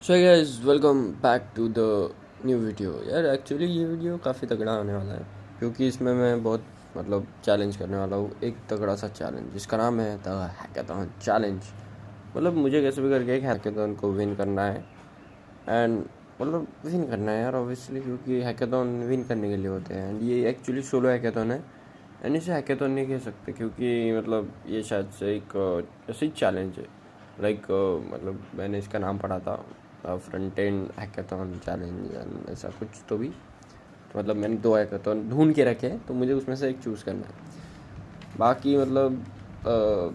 So guys welcome back to the new video. यार actually ये video काफ़ी तगड़ा होने वाला है क्योंकि इसमें मैं बहुत चैलेंज करने वाला हूँ। एक तगड़ा सा चैलेंज जिसका नाम है द हैकाथॉन चैलेंज। मुझे कैसे भी करके एक हैकाथॉन को विन करना है एंड विन करना है यार ऑब्वियसली, क्योंकि हैकाथॉन विन करने के लिए होते हैं एंड ये एक्चुअली सोलो हैकाथॉन है एंड इसे हैकाथॉन नहीं कह सकते क्योंकि ये शायद से एक ऐसी चैलेंज है। मैंने इसका नाम पढ़ा था front end hackathon challenge and ऐसा कुछ तो भी। तो मैंने दो हैकाथॉन ढूंढ के रखे हैं तो मुझे उसमें से एक चूज़ करना है। बाकी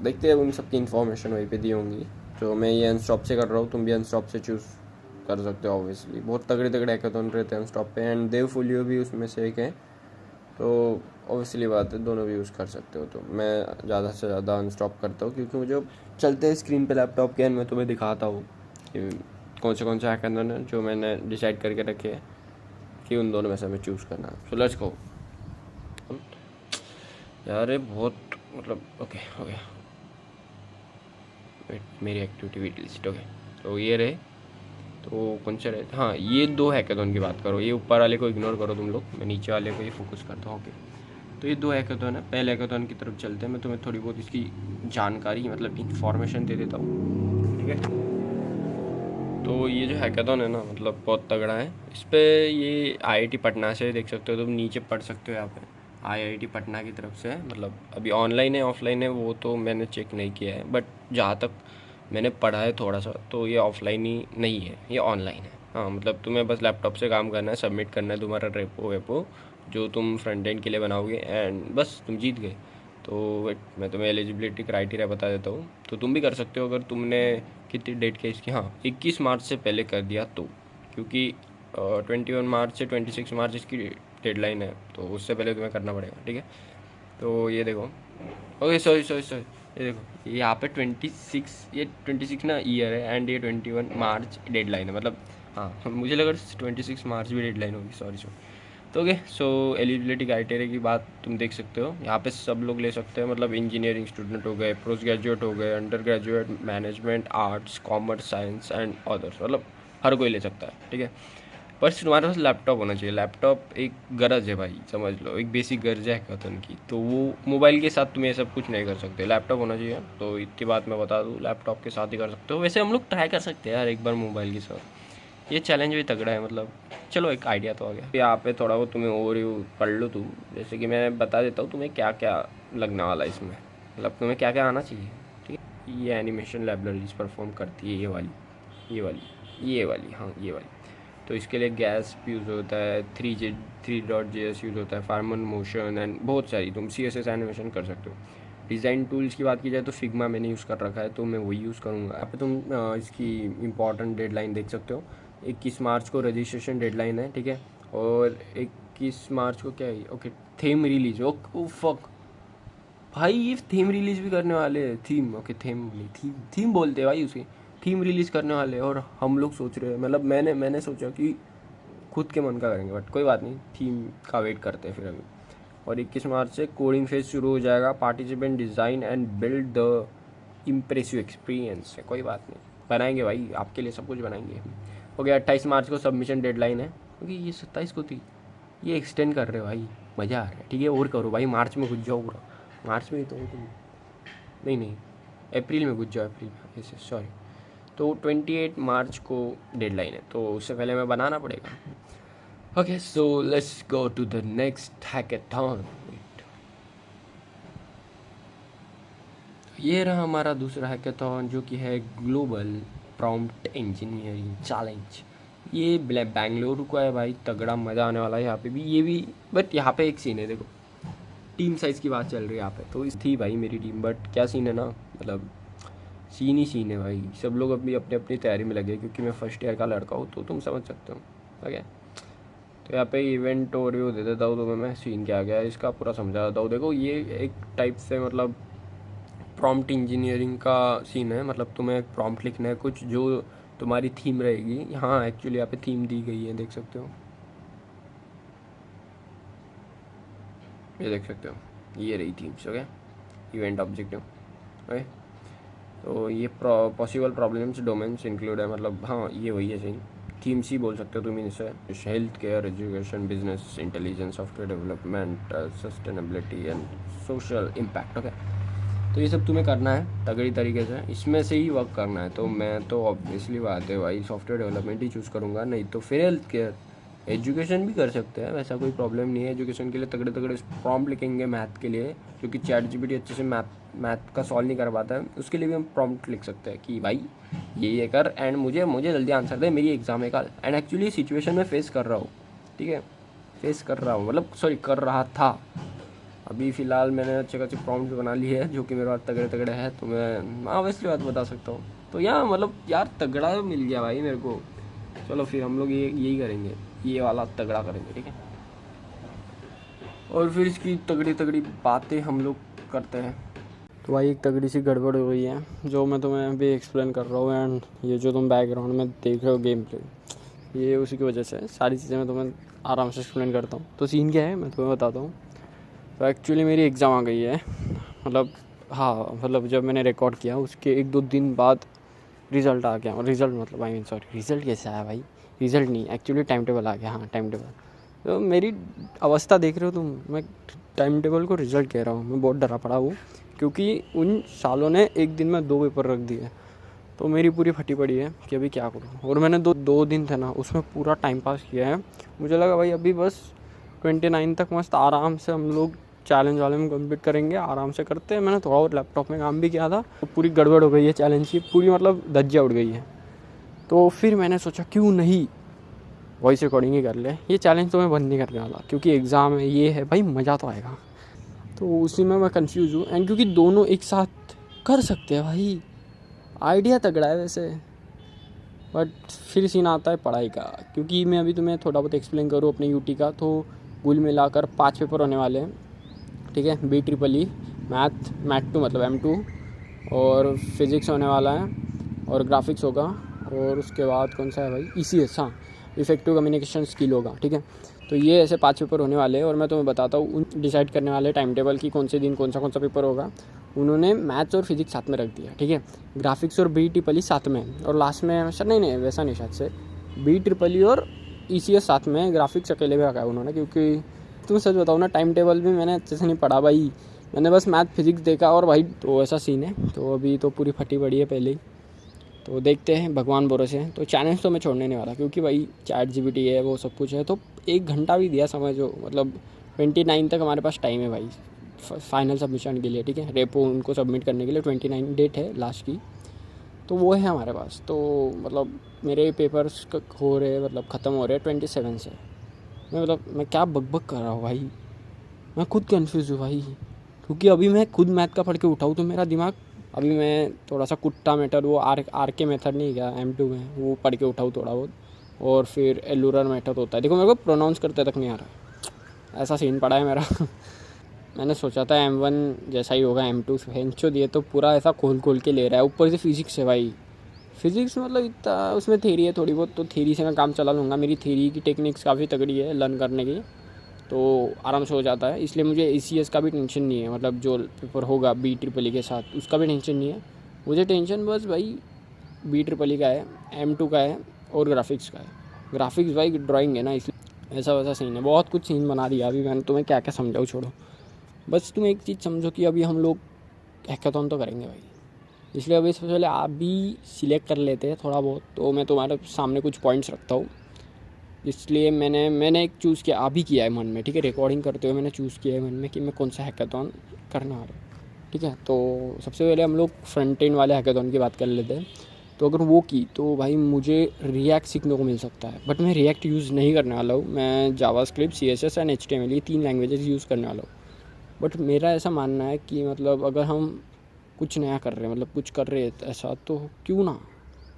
देखते हैं, उन सब की इन्फॉर्मेशन वहीं पे दी होंगी। तो मैं ये अनस्टॉप से कर रहा हूँ, तुम भी अनस्टॉप से चूज़ कर सकते हो। ऑब्वियसली बहुत तगड़े तगड़े हैकाथॉन रहते हैं अनस्टॉप पे एंड देव फोलियो भी उसमें से एक है। तो ऑब्वियसली बात है, दोनों भी यूज़ कर सकते हो। तो मैं ज़्यादा से ज़्यादा अनस्टॉप करता हूँ क्योंकि मुझे चलते हैं स्क्रीन पे लैपटॉप के एंड मैं तुम्हें दिखाता हूँ कि कौन से हैकाथॉन है जो मैंने डिसाइड करके रखे हैं कि उन दोनों में से हमें चूज़ करना है। सो लेट्स गो यार। ये बहुत ओके ओके वेट, मेरी एक्टिविटी लिस्ट ओके। तो ये रहे, तो कौन से रहे, हाँ ये दो हैकाथॉन की बात करो। ये ऊपर वाले को इग्नोर करो तुम लोग, मैं नीचे वाले को ही फोकस करता हूँ। ओके, तो ये दो हैकाथॉन है। पहले हैकाथॉन की तरफ चलते हैं, मैं तुम्हें थोड़ी बहुत इसकी जानकारी इन्फॉर्मेशन दे देता हूँ, ठीक है। तो ये जो हैकाथॉन है ना, बहुत तगड़ा है। इस पे ये आईआईटी पटना से देख सकते हो, तुम नीचे पढ़ सकते हो यहाँ पे आईआईटी पटना की तरफ से। अभी ऑनलाइन है ऑफलाइन है वो तो मैंने चेक नहीं किया है, बट जहाँ तक मैंने पढ़ा है थोड़ा सा, तो ये ऑफलाइन ही नहीं है, ये ऑनलाइन है। हाँ तुम्हें बस लैपटॉप से काम करना है, सबमिट करना है तुम्हारा रेपो वेपो जो तुम फ्रंट एंड के लिए बनाओगे एंड बस तुम जीत गए। तो वेट, मैं तुम्हें एलिजिबिलिटी क्राइटेरिया बता देता हूँ, तो तुम भी कर सकते हो अगर तुमने कितनी डेट के इसकी, हाँ 21 मार्च से पहले कर दिया तो। क्योंकि 21 मार्च से 26 मार्च इसकी डेडलाइन है, तो उससे पहले तुम्हें करना पड़ेगा, ठीक है। तो ये देखो, ओके सॉरी सॉरी सॉरी, ये देखो यहाँ पे 26, ये 26 ना ईयर है एंड ये 21 मार्च डेडलाइन है। हाँ मुझे लगा 26 मार्च भी डेडलाइन होगी, सॉरी सॉरी। तो ओके, सो एलिजिबिलिटी क्राइटेरिया की बात तुम देख सकते हो यहाँ पे सब लोग ले सकते हैं। इंजीनियरिंग स्टूडेंट हो गए, पोस्ट ग्रेजुएट हो गए, under graduate, management, arts, commerce, science and others, हर कोई ले सकता है, ठीक है। पर तुम्हारे पास लैपटॉप होना चाहिए। लैपटॉप एक गरज है भाई, समझ लो, एक बेसिक गरज है हैकाथन की। तो वो मोबाइल के साथ तुम ये सब कुछ नहीं कर सकते, लैपटॉप होना चाहिए। तो इतनी बात मैं बता दूँ, लैपटॉप के साथ ही कर सकते हो। वैसे हम लोग ट्राई कर सकते हैं यार एक बार मोबाइल के साथ, ये चैलेंज भी तगड़ा है। चलो एक आइडिया तो आ गया। यहाँ पे थोड़ा बहुत तुम्हें ओवरव्यू पढ़ लो तुम, जैसे कि मैं बता देता हूँ तुम्हें क्या क्या लगने वाला है इसमें, तुम्हें क्या क्या आना चाहिए, ठीक है। ये एनिमेशन लाइब्रेरीज परफॉर्म करती है, ये वाली हाँ ये वाली। तो इसके लिए गैस यूज़ होता है, 3 डॉट JS यूज़ होता है, फार्मन मोशन एंड बहुत सारी तुम CSS एनिमेशन कर सकते हो। डिज़ाइन टूल्स की बात की जाए तो फिग्मा मैंने यूज़ कर रखा है, तो मैं वही यूज़ करूँगा। यहाँ पे तुम इसकी इम्पॉर्टेंट डेडलाइन देख सकते हो। 21 मार्च को रजिस्ट्रेशन डेडलाइन है, ठीक है। और 21 मार्च को क्या है, okay, theme release, oh fuck भाई, ये थीम रिलीज भी करने वाले हैं। थीम, ओके, थीम नहीं, थीम थीम बोलते हैं भाई उसे। थीम रिलीज करने वाले हैं और हम लोग सोच रहे हैं, मैंने सोचा कि खुद के मन का करेंगे, बट कोई बात नहीं, थीम का वेट करते हैं फिर अभी। और 21 मार्च से कोडिंग फेज शुरू हो जाएगा। Participant design and build the impressive experience है, कोई बात नहीं, बनाएंगे भाई आपके लिए, सब कुछ बनाएंगे। हो गया, 28 मार्च को सबमिशन डेडलाइन है, क्योंकि ये 27 को थी। ये एक्सटेंड कर रहे हो भाई, मज़ा आ रहा है, ठीक है। और करो भाई, मार्च में घुस जाओ पूरा। मार्च में ही तो हो तुम, नहीं नहीं, अप्रैल में घुस जाओ, अप्रैल में, ऐसे सॉरी। तो 28 मार्च को डेडलाइन है, तो उससे पहले हमें बनाना पड़ेगा। Okay, so let's go to the next hackathon. ये रहा हमारा दूसरा हैकेथॉन, जो कि है ग्लोबल प्रॉम्प्ट इंजीनियरिंग चैलेंज। ये बेंगलुरु का है भाई, तगड़ा मज़ा आने वाला है यहाँ पे भी, ये भी। बट यहाँ पे एक सीन है, देखो टीम साइज़ की बात चल रही है यहाँ पे। तो इस थी भाई मेरी टीम, बट क्या सीन है ना, सीन ही सीन है भाई। सब लोग अभी अपनी अपनी तैयारी में लगे, क्योंकि मैं फर्स्ट ईयर का लड़का हूँ, तो तुम समझ सकते हो, ओके। तो यहाँ पे इवेंट ओवरव्यू दे देता हूँ तुम्हें मैं, सीन क्या गया है इसका पूरा समझा देता हूँ। देखो ये एक टाइप से प्रॉम्प्ट इंजीनियरिंग का सीन है। तुम्हें प्रॉम्प्ट लिखना है कुछ जो तुम्हारी थीम रहेगी। हाँ एक्चुअली यहाँ पे थीम दी गई है, देख सकते हो, ये देख सकते हो, ये रही themes, okay. Event objective, okay. तो ये पॉसिबल प्रॉब्लम्स डोमेन्स इंक्लूड है, मतलब हाँ ये वही है, सही थीम्स ही बोल सकते हो तुम इनसे, health care, education, business intelligence, software development, sustainability and social impact. Okay, तो ये सब तुम्हें करना है तगड़ी तरीके से, इसमें से ही वर्क करना है। तो मैं तो ऑब्वियसली बात है भाई सॉफ्टवेयर डेवलपमेंट ही चूज़ करूँगा, नहीं तो फिर हेल्थ केयर, एजुकेशन भी कर सकते हैं, वैसा कोई प्रॉब्लम नहीं है। एजुकेशन के लिए तगड़े तगड़े प्रॉम्प्ट लिखेंगे मैथ के लिए, क्योंकि ChatGPT अच्छे से मैथ का सॉल्व नहीं कर पाता है, उसके लिए भी हम प्रॉम्प्ट लिख सकते हैं कि भाई ये कर एंड मुझे जल्दी आंसर दे, मेरी एग्ज़ाम है कल। एंड एक्चुअली सिचुएशन में फेस कर रहा हूँ, ठीक है, फेस कर रहा हूँ, मतलब सॉरी कर रहा था। अभी फ़िलहाल मैंने अच्छे खासे प्रॉम्प्ट बना लिए है जो कि मेरे पास तगड़े तगड़े हैं, तो मैं ऑब्वियसली बात बता सकता हूँ। तो मतलब यार तगड़ा मिल गया भाई मेरे को। चलो फिर हम लोग यही करेंगे, ये वाला तगड़ा करेंगे, ठीक है। और फिर इसकी तगड़ी तगड़ी बातें हम लोग करते हैं। तो भाई एक तगड़ी सी गड़बड़ हो गई है जो मैं तुम्हें अभी एक्सप्लेन कर रहा हूँ, एंड ये जो तुम बैकग्राउंड में देख रहे हो गेम प्ले, ये उसी की वजह से है। सारी चीज़ें मैं तुम्हें आराम से एक्सप्लेन करता हूँ। तो सीन क्या है मैं तुम्हें बताता हूँ। तो एक्चुअली मेरी एग्ज़ाम आ गई है, मतलब हाँ, मतलब जब मैंने रिकॉर्ड किया उसके 1-2 दिन बाद रिज़ल्ट आ गया। रिज़ल्ट मतलब आई मीन सॉरी, रिज़ल्ट कैसे आया भाई, रिज़ल्ट नहीं, एक्चुअली टाइम टेबल आ गया। हाँ, टाइम टेबल। तो मेरी अवस्था देख रहे हो तुम, मैं टाइम टेबल को रिज़ल्ट कह रहा हूँ। मैं बहुत डरा पड़ा हूँ क्योंकि उन सालों ने एक दिन में 2 पेपर रख दिए, तो मेरी पूरी फटी पड़ी है कि अभी क्या करूँ। और मैंने दो दिन थे ना, उसमें पूरा टाइम पास किया है। मुझे लगा भाई अभी बस 29 तक मस्त आराम से हम लोग चैलेंज वाले में कंप्लीट करेंगे, आराम से करते हैं। मैंने थोड़ा बहुत लैपटॉप में काम भी किया था, तो पूरी गड़बड़ हो गई है चैलेंज की, पूरी मतलब धज्जियाँ उड़ गई है। तो फिर मैंने सोचा क्यों नहीं वॉइस रिकॉर्डिंग ही कर ले, ये चैलेंज तो मैं बंद नहीं करने वाला, क्योंकि एग्ज़ाम है, ये है भाई, मज़ा तो आएगा। तो उसी में मैं कंफ्यूज हूँ, एंड क्योंकि दोनों एक साथ कर सकते हैं भाई, आइडिया तगड़ा है वैसे। बट फिर सीन आता है पढ़ाई का, क्योंकि मैं अभी तुम्हें थोड़ा बहुत एक्सप्लेन करूँ अपने यूटी का, तो कुल मिलाकर 5 पेपर होने वाले हैं, ठीक है। BEEE मैथ 2 मतलब M2, और फिज़िक्स होने वाला है, और ग्राफिक्स होगा, और उसके बाद कौन सा है भाई, ECS, हाँ, इफेक्टिव कम्युनिकेशन स्किल होगा, ठीक है। तो ये ऐसे 5 पेपर होने वाले हैं, और मैं तुम्हें बताता हूँ, डिसाइड करने वाले टाइम टेबल की कौन से दिन कौन सा पेपर होगा। उन्होंने मैथ्स और फिजिक्स साथ में रख दिया, ठीक है। ग्राफिक्स और BEEE साथ में, और लास्ट में सर नहीं वैसा नहीं, शायद से BEEE और ECS साथ में, ग्राफिक्स अकेले भी रखा है उन्होंने। क्योंकि तुम सच बताओ ना, टाइम टेबल भी मैंने अच्छे से नहीं पढ़ा भाई, मैंने बस मैथ फिजिक्स देखा, और भाई तो ऐसा सीन है। तो अभी तो पूरी फटी पड़ी है पहले ही, तो देखते हैं, भगवान भरोसे हैं। तो चैलेंज तो मैं छोड़ने नहीं वाला, क्योंकि भाई ChatGPT है, वो सब कुछ है। तो 1 घंटा भी दिया समझो, मतलब 29 तक हमारे पास टाइम है भाई फाइनल सबमिशन के लिए, ठीक है। रेपो उनको सबमिट करने के लिए 29 डेट है लास्ट की, तो वो है हमारे पास। तो मतलब मेरे पेपर्स हो रहे, मतलब ख़त्म हो रहे 27 से। मैं क्या बकबक कर रहा हूँ भाई, मैं खुद कन्फ्यूज़ हूँ भाई, क्योंकि अभी मैं खुद मैथ का पढ़ के उठाऊँ तो मेरा दिमाग, अभी मैं थोड़ा सा कुट्टा मेथड, वो आर के मेथड नहीं क्या M2 में, वो पढ़ के उठाऊँ थोड़ा बहुत, और फिर एलुरर मेथड होता है, देखो मेरे को प्रोनाउंस करते तक नहीं आ रहा, ऐसा सीन पड़ा है मेरा। मैंने सोचा था M1 जैसा ही होगा, M2 फेंचो दिए तो पूरा ऐसा खोल के ले रहा है। ऊपर से फिजिक्स है भाई, फिजिक्स मतलब इतना उसमें थेरी है थोड़ी बहुत, तो थेरी से मैं काम चला लूँगा। मेरी थेरी की टेक्निक्स काफ़ी तगड़ी है लर्न करने की, तो आराम से हो जाता है। इसलिए मुझे ECS का भी टेंशन नहीं है, मतलब जो पेपर होगा BEEE के साथ उसका भी टेंशन नहीं है मुझे। टेंशन बस भाई BEEE का है, M2 का है, और ग्राफिक्स का है। ग्राफिक्स भाई ड्राइंग है ना, इसलिए ऐसा वैसा सीन है, बहुत कुछ सीन बना दिया अभी मैंने। तुम्हें क्या क्या समझाऊँ, छोड़ो, बस तुम एक चीज़ समझो कि अभी हम लोग हैकाथॉन तो करेंगे भाई, इसलिए अभी सबसे पहले आप भी सिलेक्ट कर लेते हैं थोड़ा बहुत। तो मैं तुम्हारे सामने कुछ पॉइंट्स रखता हूँ, इसलिए मैंने एक चूज़ किया, अभी किया है मन में, ठीक है। रिकॉर्डिंग करते हुए मैंने चूज़ किया है मन में कि मैं कौन सा हैकाथॉन करने वाला हूँ, ठीक है। तो सबसे पहले हम लोग फ्रंट एंड वाले हैकाथॉन की बात कर लेते हैं। तो अगर वो की तो भाई मुझे रिएक्ट सीखने को मिल सकता है, बट मैं रिएक्ट यूज़ नहीं करने वाला हूँ। मैं जावास्क्रिप्ट, CSS एंड HTML, ये 3 लैंग्वेजेस यूज़ करने वाला हूँ। बट मेरा ऐसा मानना है कि मतलब अगर हम कुछ नया कर रहे हैं, मतलब कुछ कर रहे हैं ऐसा, तो क्यों ना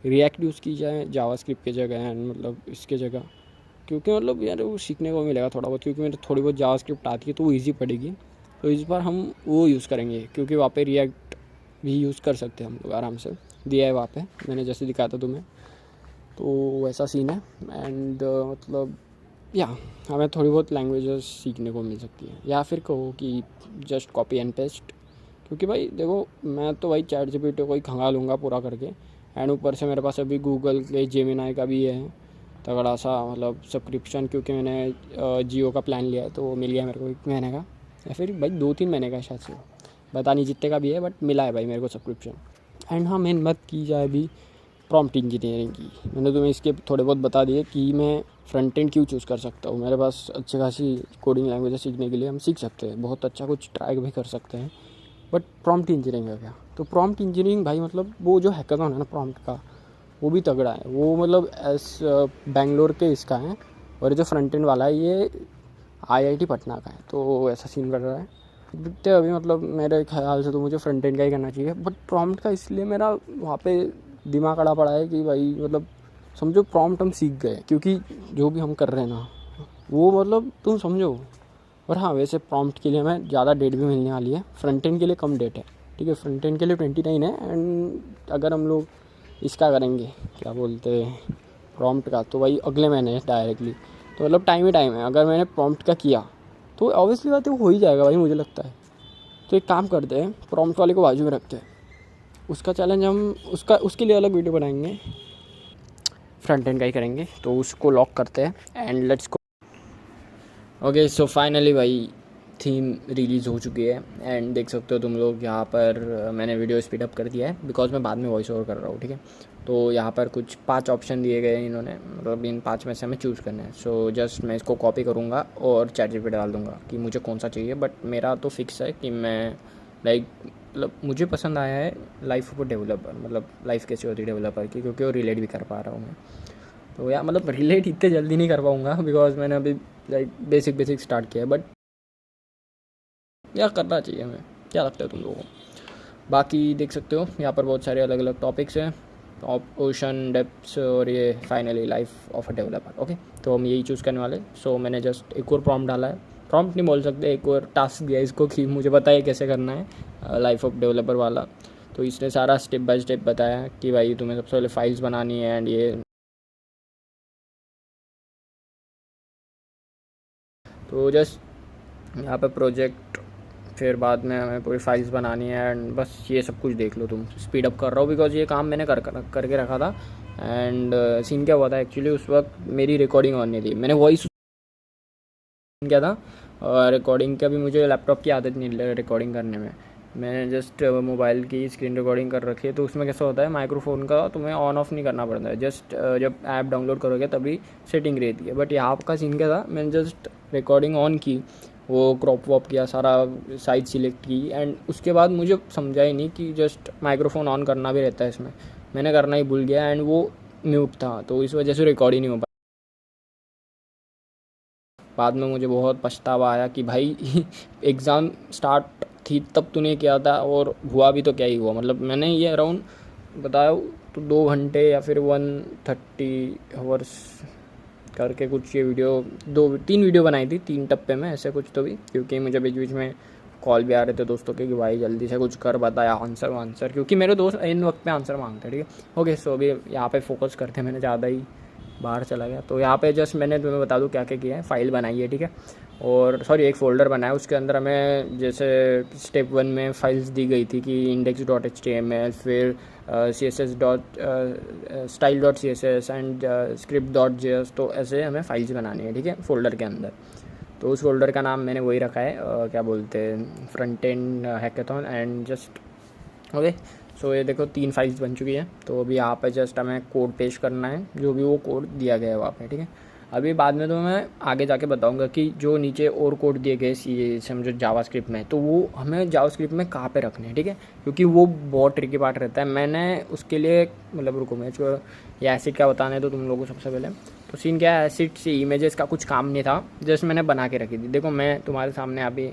रिएक्ट यूज़ की जाए जावास्क्रिप्ट के जगह, एंड मतलब इसके जगह, क्योंकि मतलब यार वो सीखने को मिलेगा थोड़ा बहुत, क्योंकि मेरे थोड़ी बहुत जावास्क्रिप्ट आती है तो वो ईजी पड़ेगी। तो इस बार हम वो यूज़ करेंगे, क्योंकि वहाँ पे रिएक्ट भी यूज़ कर सकते हैं हम लोग आराम से, दिया है वहाँ पे मैंने जैसे दिखाया था तुम्हें। तो वैसा सीन है। एंड मतलब या हमें थोड़ी बहुत लैंग्वेजेस सीखने को मिल सकती है, या फिर कहो कि जस्ट कॉपी एंड पेस्ट, क्योंकि भाई देखो मैं तो भाई चैट जीपीटी को ही खंगा लूँगा पूरा करके, एंड ऊपर से मेरे पास अभी गूगल के जेमिनाई का भी है तगड़ा सा मतलब सब्सक्रिप्शन, क्योंकि मैंने जियो का प्लान लिया है तो वो मिल गया मेरे को 1 महीने का, या फिर भाई 2-3 महीने का शायद से, पता नहीं जितने का भी है, बट मिला है भाई मेरे को सब्सक्रिप्शन। एंड हाँ, मेन बात की जाए अभी प्रॉम्प्ट इंजीनियरिंग की, मैंने तुम्हें इसके थोड़े बहुत बता दिए कि मैं फ्रंट एंड क्यों चूज़ कर सकता हूँ। मेरे पास अच्छी खासी कोडिंग लैंग्वेज सीखने के लिए हम सीख सकते हैं, बहुत अच्छा कुछ ट्राई भी कर सकते हैं। बट प्रॉम्प्ट इंजीनियरिंग का क्या? तो प्रॉम्प्ट इंजीनियरिंग भाई मतलब वो जो हैकाथॉन है ना प्रॉम्प्ट का, वो भी तगड़ा है। वो मतलब बेंगलोर के इसका है, और जो फ्रंट एंड वाला है ये IIT पटना का है, तो ऐसा सीन कर रहा है। दिखते अभी मतलब मेरे ख्याल से तो मुझे फ्रंट एंड का ही करना चाहिए, बट प्रॉम्प्ट का इसलिए मेरा वहाँ पे दिमाग अड़ा पड़ा है कि भाई मतलब समझो प्रॉम्प्ट हम सीख गए, क्योंकि जो भी हम कर रहे हैं ना वो मतलब तुम समझो। और हाँ, वैसे प्रॉम्प्ट के लिए हमें ज़्यादा डेट भी मिलने वाली है, फ्रंट एंड के लिए कम डेट है, ठीक है। फ्रंट एंड के लिए 29 है, एंड अगर हम लोग इसका करेंगे क्या बोलते हैं प्रॉम्प्ट का, तो भाई अगले महीने डायरेक्टली, तो मतलब टाइम ही टाइम है। अगर मैंने प्रॉम्प्ट का किया तो ऑब्वियसली बात है वो हो ही जाएगा भाई, मुझे लगता है। तो एक काम करते हैं, प्रॉम्प्ट वाले को बाजू में रखते हैं, उसका चैलेंज हम उसके लिए अलग वीडियो बनाएंगे, फ्रंट एंड का ही करेंगे, तो उसको लॉक करते हैं and let's go. Okay, so finally भाई थीम रिलीज़ हो चुकी है, एंड देख सकते हो तुम लोग यहाँ पर मैंने वीडियो स्पीड अप कर दिया है बिकॉज मैं बाद में वॉइस ओवर कर रहा हूँ, ठीक है। तो यहाँ पर कुछ 5 ऑप्शन दिए गए हैं इन्होंने, मतलब इन 5 में से हमें चूज़ करना है। सो जस्ट मैं इसको कॉपी करूँगा और चैट जीपीटी डाल दूँगा कि मुझे कौन सा चाहिए, बट मेरा तो फिक्स है कि मैं मतलब मुझे पसंद आया है लाइफ ऑफ डेवलपर, मतलब लाइफ कैसी होती है डेवलपर की, क्योंकि वो रिलेट भी कर पा रहा हूँ मैं। तो यार मतलब रिलेट इतने जल्दी नहीं कर पाऊँगा बिकॉज मैंने अभी बेसिक स्टार्ट किया है, बट यार करना चाहिए हमें। क्या लगता है तुम लोगों को? बाकी देख सकते हो यहाँ पर बहुत सारे अलग अलग टॉपिक्स हैं, ओशन डेप्थ्स और ये finally life of a developer. Okay, तो हम यही चूज़ करने वाले। सो मैंने जस्ट एक और प्रॉम्प्ट डाला है, प्रॉम्प्ट नहीं बोल सकते, एक और टास्क दिया इसको कि मुझे बताइए कैसे करना है लाइफ ऑफ डेवलपर वाला। तो इसने सारा स्टेप बाय स्टेप बताया कि भाई तुम्हें सबसे पहले फाइल्स बनानी है, एंड ये तो जस्ट यहाँ पे प्रोजेक्ट, फिर बाद में हमें पूरी फाइल्स बनानी है, एंड बस ये सब कुछ देख लो। तुम स्पीड अप कर रहा हूँ बिकॉज ये काम मैंने करके रखा था, एंड सीन क्या हुआ था एक्चुअली, उस वक्त मेरी रिकॉर्डिंग ऑन नहीं थी, मैंने वॉइस किया था, और रिकॉर्डिंग का भी मुझे लैपटॉप की आदत नहीं रिकॉर्डिंग करने में, मैंने जस्ट मोबाइल की स्क्रीन रिकॉर्डिंग कर रखी है। तो उसमें कैसा होता है माइक्रोफोन का तुम्हें ऑन ऑफ नहीं करना पड़ता है, जस्ट जब ऐप डाउनलोड करोगे तभी सेटिंग रहती है। बट यहाँ का सीन क्या था, मैंने जस्ट रिकॉर्डिंग ऑन की, वो क्रॉप वॉप किया, सारा साइज सिलेक्ट की, एंड उसके बाद मुझे समझा ही नहीं कि जस्ट माइक्रोफोन ऑन करना भी रहता है इसमें, मैंने करना ही भूल गया, एंड वो म्यूट था, तो इस वजह से रिकॉर्ड ही नहीं हो पाया। बाद में मुझे बहुत पछतावा आया कि भाई एग्ज़ाम स्टार्ट थी तब तूने किया था, और हुआ भी तो क्या ही हुआ, मतलब मैंने ये अराउंड बताया तो 2 घंटे या फिर 130 आवर्स करके कुछ ये वीडियो 2-3 वीडियो बनाई थी 3 टप्पे में, ऐसे कुछ तो भी, क्योंकि मुझे बीच बीच में कॉल भी आ रहे थे दोस्तों के कि भाई जल्दी से कुछ कर बताया आंसर, क्योंकि मेरे दोस्त इन वक्त पे आंसर मांगते हैं, ठीक है। ओके, सो अभी यहाँ पे फोकस करते हैं, मैंने ज़्यादा ही बाहर चला गया। तो यहाँ पे जस्ट मैंने तुम्हें बता दूँ क्या क्या किया है, फाइल बनाई है, ठीक है, और सॉरी एक फ़ोल्डर बनाया, उसके अंदर हमें जैसे स्टेप 1 में फाइल्स दी गई थी कि index.html, फिर css style.css एंड script.js, तो ऐसे हमें फाइल्स बनानी है, ठीक है, फ़ोल्डर के अंदर। तो उस फोल्डर का नाम मैंने वही रखा है, क्या बोलते हैं, front end hackathon, and just okay. So ये देखो 3 फाइल्स बन चुकी है। तो अभी यहाँ पे जस्ट हमें कोड पेश करना है, जो भी वो कोड दिया गया है वहाँ पे, ठीक है। अभी बाद में तो मैं आगे जाके बताऊंगा कि जो नीचे और कोड दिए गए सी समझो जावास्क्रिप्ट में, तो वो हमें जावास्क्रिप्ट में कहाँ पे रखने हैं, ठीक है, क्योंकि वो बहुत ट्रिकी पार्ट रहता है। मैंने उसके लिए मतलब रुको मैं ये एसिड क्या बताना है तो तुम लोगों को सबसे पहले तो सीन क्या है, एसिड से इमेजेस का कुछ काम नहीं था, जस्ट मैंने बना के रखी थी। देखो मैं तुम्हारे सामने अभी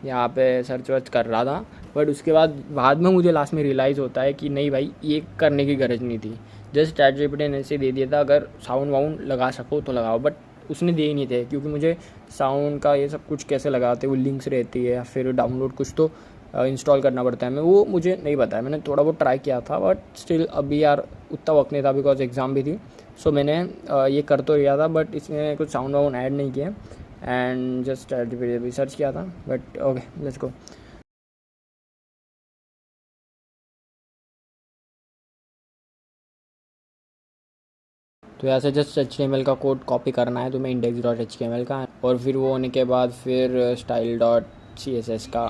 यहाँ पे सर्च वर्च कर रहा था, बट उसके बाद में मुझे लास्ट में रियलाइज़ होता है कि नहीं भाई ये करने की गरज नहीं थी, जस्ट चैट जीपीटी ने ऐसे दे दिया था, अगर साउंड वाउंड लगा सको तो लगाओ, बट उसने दिए ही नहीं थे, क्योंकि मुझे साउंड का ये सब कुछ कैसे लगाते, वो लिंक्स रहती है या फिर डाउनलोड कुछ तो इंस्टॉल करना पड़ता है, मैं वो मुझे नहीं पता है। मैंने थोड़ा बहुत ट्राई किया था, बट स्टिल अभी यार उतना वक्त नहीं था बिकॉज एग्ज़ाम भी थी। सो मैंने ये कर तो लिया था, बट इसमें कुछ साउंड वाउंड ऐड नहीं किया, and just chat GPT search किया था, बट ओके लेट्स गो। तो यहाँ से जस्ट HTML का कोड कॉपी करना है तुम्हें index.html का, और फिर वो होने के बाद फिर style.css का,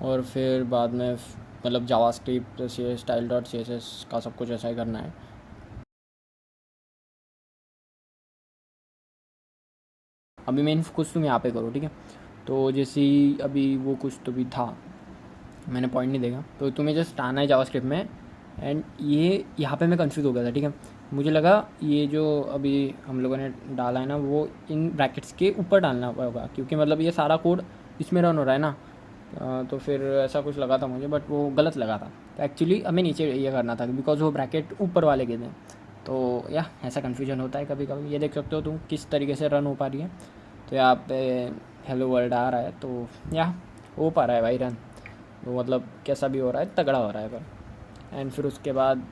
और फिर बाद में मतलब जावास्क्रिप्ट style.css का सब कुछ ऐसा ही करना है। अभी मेन कुछ तुम यहाँ पे करो, ठीक है। तो जैसे ही अभी वो कुछ तो भी था, मैंने पॉइंट नहीं देखा, तो तुम्हें जस्ट आना है जावास्क्रिप्ट में। एंड ये यहाँ पे मैं कंफ्यूज हो गया था, ठीक है। मुझे लगा ये जो अभी हम लोगों ने डाला है ना, वो इन ब्रैकेट्स के ऊपर डालना होगा, क्योंकि मतलब ये सारा कोड इसमें रन हो रहा है ना। तो फिर ऐसा कुछ लगा था मुझे, बट वो गलत लगा था। तो एक्चुअली हमें नीचे ये करना था, बिकॉज वो ब्रैकेट ऊपर वाले के थे। तो या ऐसा कन्फ्यूजन होता है कभी कभी। ये देख सकते हो तुम किस तरीके से रन हो पा रही है। तो यहाँ पे हेलो वर्ल्ड आ रहा है, तो या हो पा रहा है भाई रन। तो मतलब कैसा भी हो रहा है, तगड़ा हो रहा है पर। एंड फिर उसके बाद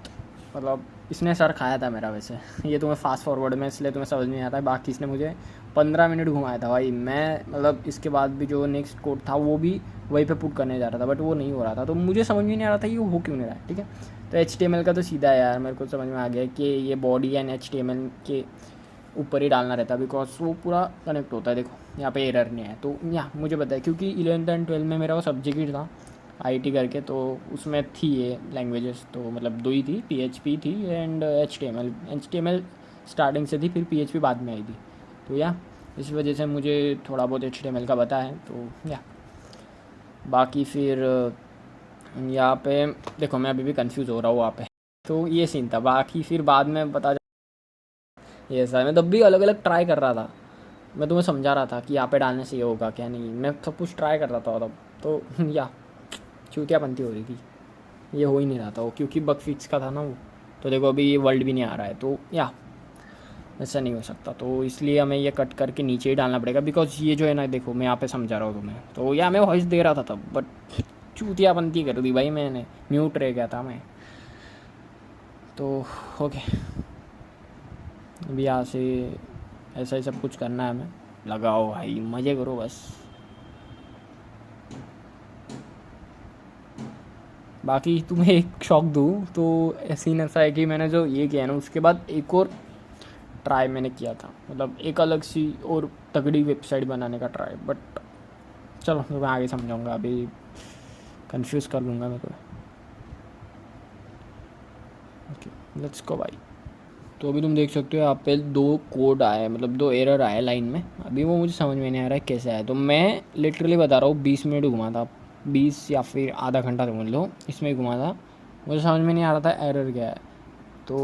मतलब इसने सर खाया था मेरा वैसे। ये तुम्हें फास्ट फॉरवर्ड में इसलिए तुम्हें समझ नहीं आता है, बाकी इसने मुझे 15 मिनट घुमाया था भाई। मैं मतलब इसके बाद भी जो नेक्स्ट कोड था वो भी वहीं पे पुट करने जा रहा था, बट वो नहीं हो रहा था। तो मुझे समझ में नहीं आ रहा था ये हो क्यों नहीं रहा है, ठीक है। तो HTML का तो सीधा है यार, मेरे को समझ में आ गया कि ये बॉडी एंड HTML के ऊपर ही डालना रहता है, बिकॉज वो पूरा कनेक्ट होता है। देखो यहाँ पे एरर नहीं है, तो यहाँ मुझे पता है, क्योंकि 11th एंड 12th में मेरा वो सब्जेक्ट ही था IT करके, तो उसमें थी ये लैंग्वेजेस। तो मतलब 2 ही थी, PHP थी एंड HTML स्टार्टिंग से थी, फिर PHP बाद में आई थी। तो या इस वजह से मुझे थोड़ा बहुत HTML का पता है। तो या बाकी फिर यहाँ पे देखो मैं अभी भी कंफ्यूज हो रहा हूँ वहाँ पे। तो ये सीन था, बाकी फिर बाद में पता ये ऐसा है। मैं तब भी अलग अलग ट्राई कर रहा था, मैं तुम्हें समझा रहा था कि यहाँ पे डालने से ये होगा क्या नहीं, मैं सब कुछ ट्राई कर रहा था तब। तो या चूतियापंती हो रही थी, ये हो ही नहीं रहा था वो, क्योंकि बग फिक्स का था ना वो। तो देखो अभी ये वर्ल्ड भी नहीं आ रहा है, तो या ऐसा नहीं हो सकता। तो इसलिए हमें ये कट करके नीचे ही डालना पड़ेगा, बिकॉज ये जो है ना, देखो मैं यहाँ पे समझा रहा हूँ तुम्हें। तो या मैं वॉइस दे रहा था तब, बट चूतियापंती कर दी भाई मैंने, म्यूट रह गया था मैं। तो ओके, अभी यहाँ से ऐसा ही सब कुछ करना है हमें। लगाओ भाई, मज़े करो बस। बाकी तुम्हें एक शौक दूँ तो सीन ऐसा है कि मैंने जो ये किया ना, उसके बाद एक और ट्राई मैंने किया था, मतलब एक अलग सी और तगड़ी वेबसाइट बनाने का ट्राई। बट चलो तो मैं आगे समझाऊंगा, अभी कंफ्यूज कर लूँगा मेरे को। ओके लेट्स गो भाई। तो अभी तुम देख सकते हो यहाँ पे 2 कोड आए, मतलब 2 एरर आए लाइन में। अभी वो मुझे समझ में नहीं आ रहा है कैसे आया। तो मैं लिटरली बता रहा हूँ 20 मिनट घुमा था, 20 या फिर आधा घंटा समझ लो, इसमें ही घुमा था। मुझे समझ में नहीं आ रहा था एरर क्या है। तो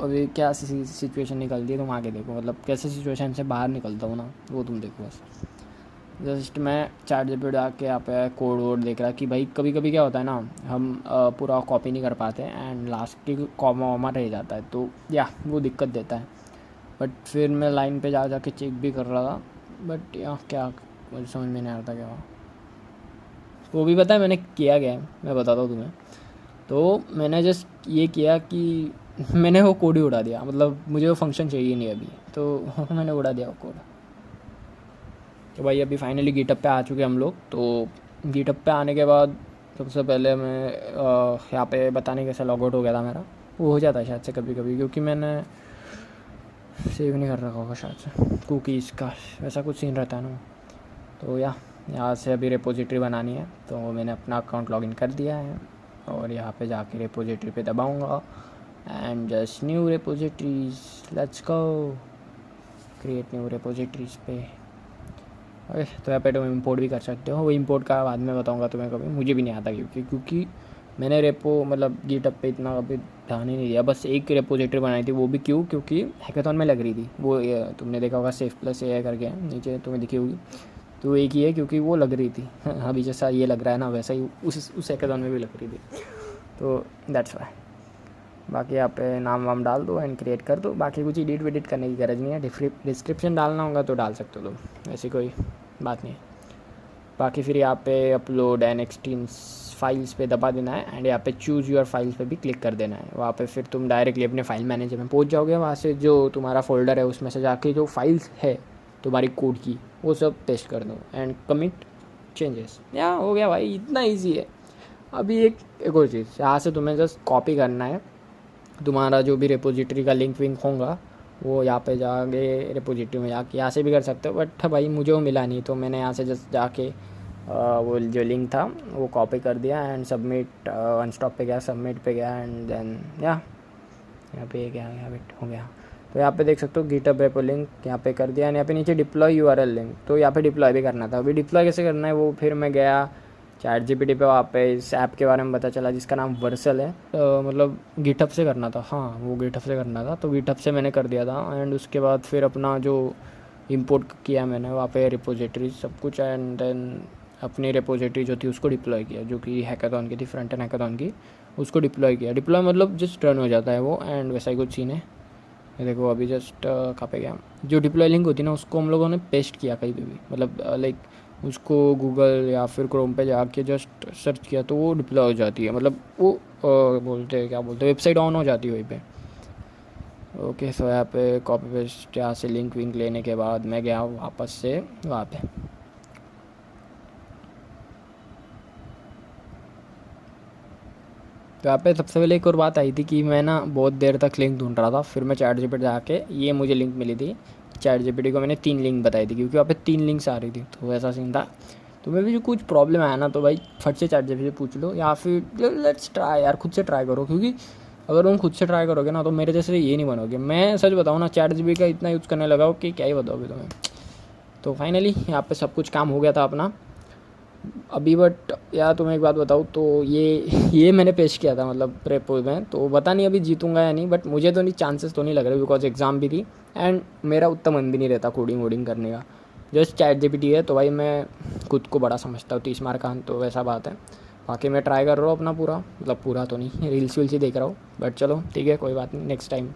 अभी क्या सिचुएशन निकलती है तुम आगे देखो, मतलब कैसे सिचुएशन से बाहर निकलता हूँ ना, वो तुम देखो बस। जस्ट मैं ChatGPT आके यहाँ पे कोड वोड देख रहा कि भाई कभी कभी क्या होता है ना, हम पूरा कॉपी नहीं कर पाते एंड लास्ट की कॉमा वामा रह जाता है, तो या वो दिक्कत देता है। बट फिर मैं लाइन पे जा के चेक भी कर रहा था, बट या क्या मुझे समझ में नहीं आ रहा था क्या हुआ। वो भी पता है मैंने किया क्या है, मैं बताता हूँ तुम्हें। तो मैंने जस्ट ये किया कि मैंने वो कोड ही उड़ा दिया, मतलब मुझे वो फंक्शन चाहिए नहीं अभी, तो मैंने उड़ा दिया वो कोड। तो भाई अभी फाइनली गिटअप पे आ चुके हम लोग। तो गिटअप पे आने के बाद सबसे पहले मैं यहाँ पे बताने कैसे लॉग आउट हो गया था मेरा। वो हो जाता है शायद से कभी कभी, क्योंकि मैंने सेव नहीं कर रखा होगा शायद से कुकीज़ का, वैसा कुछ सीन रहता है ना। तो यहाँ से अभी रेपोजिटरी बनानी है, तो मैंने अपना अकाउंट लॉगिन कर दिया है और यहाँ पे जाके रेपोजिटरी पे दबाऊँगा and just new repositories, let's go, create new repositories पे। ओके, तो यहाँ पे तुम इंपोर्ट भी कर सकते हो। वो इंपोर्ट का बाद में बताऊँगा तुम्हें, कभी मुझे भी नहीं आता क्योंकि मैंने रेपो मतलब गिटअप पे इतना कभी ध्यान ही नहीं दिया। बस एक रेपोजिटरी बनाई थी, वो भी क्योंकि हैकाथॉन में लग रही थी वो, तुमने देखा होगा SafePlus AI करके नीचे तुम्हें दिखी होगी, तो एक ही है क्योंकि वो लग रही थी। अभी जैसा ये लग रहा है ना, वैसा ही उस हैकाथॉन में भी लग रही थी, तो दैट्स वाई। बाकी यहाँ पे नाम वाम डाल दो एंड क्रिएट कर दो। बाकी कुछ एडिट वेडिट करने की गरज नहीं है, डिस्क्रिप्शन डालना होगा तो डाल सकते हो तुम, ऐसी कोई बात नहीं है। बाकी फिर यहाँ पे अपलोड एंड एक्सटेंस फाइल्स पे दबा देना है एंड यहाँ पे चूज़ योर फाइल्स पे भी क्लिक कर देना है। वहाँ पे फिर तुम डायरेक्टली अपने फाइल मैनेजर में पहुँच जाओगे। वहाँ से जो तुम्हारा फोल्डर है उसमें से जाके जो फाइल्स है तुम्हारी कोड की, वो सब पेस्ट कर दो एंड कमिट चेंजेस। या हो गया भाई, इतना ईजी है। अभी एक और चीज़, यहाँ से तुम्हें जस्ट कॉपी करना है, तुम्हारा जो भी रिपोजिटरी का लिंक विंक होगा वो यहाँ पे जाके रिपोजिटरी में जाके यहाँ से भी कर सकते हो, बट भाई मुझे वो मिला नहीं, तो मैंने यहाँ से जस्ट जाके वो जो लिंक था वो कॉपी कर दिया एंड सबमिट, अनस्टॉप पे गया, सबमिट पे गया एंड देन यहाँ पे गया, यहाँ पे हो गया। तो यहाँ पे देख सकते हो गिटहब रेपो लिंक यहाँ पे कर दिया एंड यहाँ पे नीचे डिप्लॉय यूआरएल लिंक, तो यहाँ पे डिप्लॉय भी करना था। अभी डिप्लॉय कैसे करना है वो फिर मैं गया चैट जीपीटी पे, वहाँ पे इस ऐप के बारे में पता चला जिसका नाम वर्सल है, मतलब गिटहब से करना था, हाँ वो गिटहब से करना था, तो गिटहब से मैंने कर दिया था एंड उसके बाद फिर अपना जो इंपोर्ट किया मैंने वहाँ पे रिपोजिटरी सब कुछ एंड देन अपनी रिपोजिटरी जो थी उसको डिप्लॉय किया, जो कि हैकाथॉन की थी, फ्रंट एंड हैकाथॉन की, उसको डिप्लॉय किया। डिप्लॉय मतलब जस्ट रन हो जाता है वो एंड वैसा ही कुछ सीन है। ये देखो अभी जस्ट कहाँ पे गया, जो डिप्लॉय लिंक होती है ना उसको हम लोगों ने पेस्ट किया कहीं पे भी, मतलब लाइक उसको गूगल या फिर क्रोम पे जाके जस्ट सर्च किया तो वो डिप्लॉय हो जाती है, मतलब वो बोलते हैं क्या बोलते हैं, वेबसाइट ऑन हो जाती है वहीं पे। ओके सो यहाँ पे कॉपी पेस्ट यहाँ से लिंक विंक लेने के बाद मैं गया वापस से वहाँ पे। तो यहाँ पे सबसे पहले एक और बात आई थी कि मैं ना बहुत देर तक लिंक ढूंढ रहा था, फिर मैं चैट जीपीटी जाके ये मुझे लिंक मिली थी। चैट जीपीटी को मैंने 3 लिंक बताई थी क्योंकि वहाँ पे 3 लिंक्स आ रही थी, तो ऐसा सीन था। तो मैं भी जो कुछ प्रॉब्लम आया ना तो भाई फट से चैट जीपीटी से पूछ लो या फिर लेट्स ट्राई यार, खुद से ट्राई करो, क्योंकि अगर तुम खुद से ट्राई करोगे ना तो मेरे जैसे ये नहीं बनोगे। मैं सच बताऊँ ना चैट जीपीटी का इतना यूज़ करने लगा हो कि क्या ही बताओगे तुम्हें। तो फाइनली यहाँ पे सब कुछ काम हो गया था अपना अभी, बट यार तुम्हें एक बात बताऊँ तो ये मैंने पेश किया था मतलब रेपो में, तो पता नहीं अभी जीतूंगा या नहीं, बट मुझे तो नहीं, चांसेस तो नहीं लग रहे बिकॉज एग्ज़ाम भी थी एंड मेरा उतना मन भी नहीं रहता कोडिंग वोडिंग करने का। जस्ट चैट जीपीटी है तो भाई मैं खुद को बड़ा समझता हूँ, 30 मार्क का तो वैसा बात है। बाकी मैं ट्राई कर रहा हूँ अपना पूरा, मतलब पूरा तो नहीं, रील्स वील्स ही देख रहा हूँ, बट चलो ठीक है कोई बात नहीं, नेक्स्ट टाइम